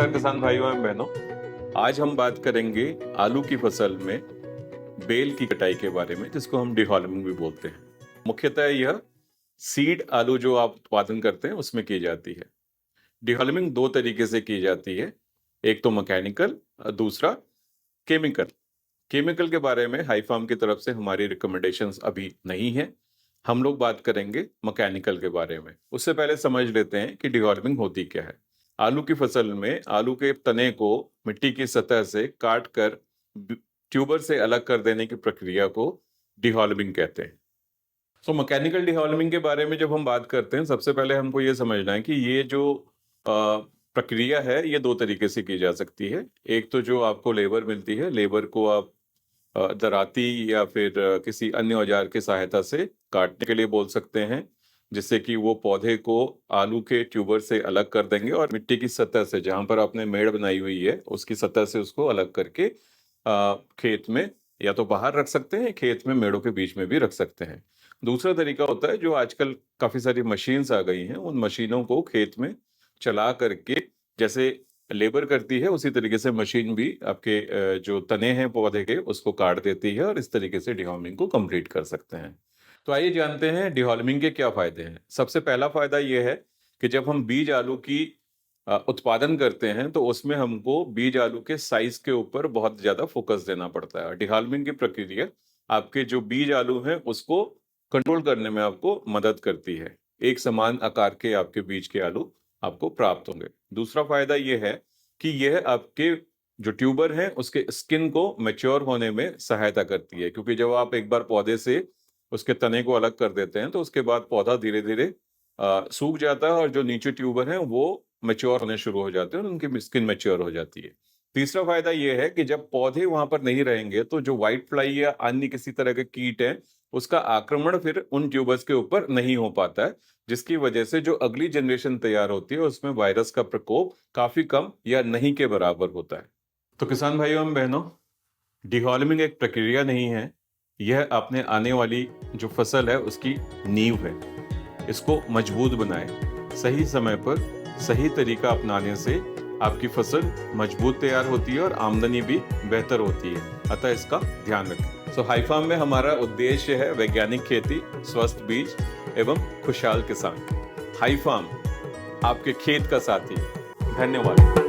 नमस्कार किसान भाइयों एवं बहनों। आज हम बात करेंगे आलू की फसल में बेल की कटाई के बारे में, जिसको हम डिहॉलमिंग भी बोलते हैं। मुख्यतः यह सीड आलू जो आप उत्पादन करते हैं उसमें की जाती है। डिहॉलमिंग दो तरीके से की जाती है, एक तो मैकेनिकल, दूसरा केमिकल। केमिकल के बारे में हाईफार्म की तरफ से हमारी रिकमेंडेशंस अभी नहीं है। हम लोग बात करेंगे मैकेनिकल के बारे में। उससे पहले समझ लेते हैं कि डिहॉलमिंग होती क्या है। आलू की फसल में आलू के तने को मिट्टी की सतह से काट कर ट्यूबर से अलग कर देने की प्रक्रिया को डिहॉलमिंग कहते हैं। तो मैकेनिकल डिहॉलमिंग के बारे में जब हम बात करते हैं, सबसे पहले हमको ये समझना है कि ये जो प्रक्रिया है ये दो तरीके से की जा सकती है। एक तो जो आपको लेबर मिलती है, लेबर को आप दराती या फिर किसी अन्य औजार की सहायता से काटने के लिए बोल सकते हैं, जिससे कि वो पौधे को आलू के ट्यूबर से अलग कर देंगे और मिट्टी की सतह से, जहां पर आपने मेड़ बनाई हुई है उसकी सतह से उसको अलग करके खेत में या तो बाहर रख सकते हैं, खेत में मेड़ों के बीच में भी रख सकते हैं। दूसरा तरीका होता है जो आजकल काफी सारी मशीन्स आ गई हैं, उन मशीनों को खेत में चला करके, जैसे लेबर करती है उसी तरीके से मशीन भी आपके जो तने हैं पौधे के उसको काट देती है और इस तरीके से डिहॉलमिंग को कंप्लीट कर सकते हैं। तो आइए जानते हैं डिहॉलमिंग के क्या फायदे हैं। सबसे पहला फायदा यह है कि जब हम बीज आलू की उत्पादन करते हैं तो उसमें हमको बीज आलू के साइज के ऊपर बहुत ज्यादा फोकस देना पड़ता है। डिहॉलमिंग की प्रक्रिया आपके जो बीज आलू हैं उसको कंट्रोल करने में आपको मदद करती है। एक समान आकार के आपके बीज के आलू आपको प्राप्त होंगे। दूसरा फायदा यह है कि यह आपके जो ट्यूबर हैं उसके स्किन को मैच्योर होने में सहायता करती है, क्योंकि जब आप एक बार पौधे से उसके तने को अलग कर देते हैं तो उसके बाद पौधा धीरे धीरे सूख जाता है और जो नीचे ट्यूबर हैं वो मैच्योर होने शुरू हो जाते हैं और उनकी स्किन मैच्योर हो जाती है। तीसरा फायदा यह है कि जब पौधे वहां पर नहीं रहेंगे तो जो व्हाइट फ्लाई या अन्य किसी तरह के कीट हैं उसका आक्रमण फिर उन ट्यूबर्स के ऊपर नहीं हो पाता है, जिसकी वजह से जो अगली जनरेशन तैयार होती है उसमें वायरस का प्रकोप काफी कम या नहीं के बराबर होता है। तो किसान भाइयों एवं बहनों, डिहॉलमिंग एक प्रक्रिया नहीं है, यह अपने आने वाली जो फसल है उसकी नींव है। इसको मजबूत बनाएं। सही समय पर सही तरीका अपनाने से आपकी फसल मजबूत तैयार होती है और आमदनी भी बेहतर होती है, अतः इसका ध्यान रखें। सो हाईफार्म में हमारा उद्देश्य है वैज्ञानिक खेती, स्वस्थ बीज एवं खुशहाल किसान। हाईफार्म आपके खेत का साथी। धन्यवाद।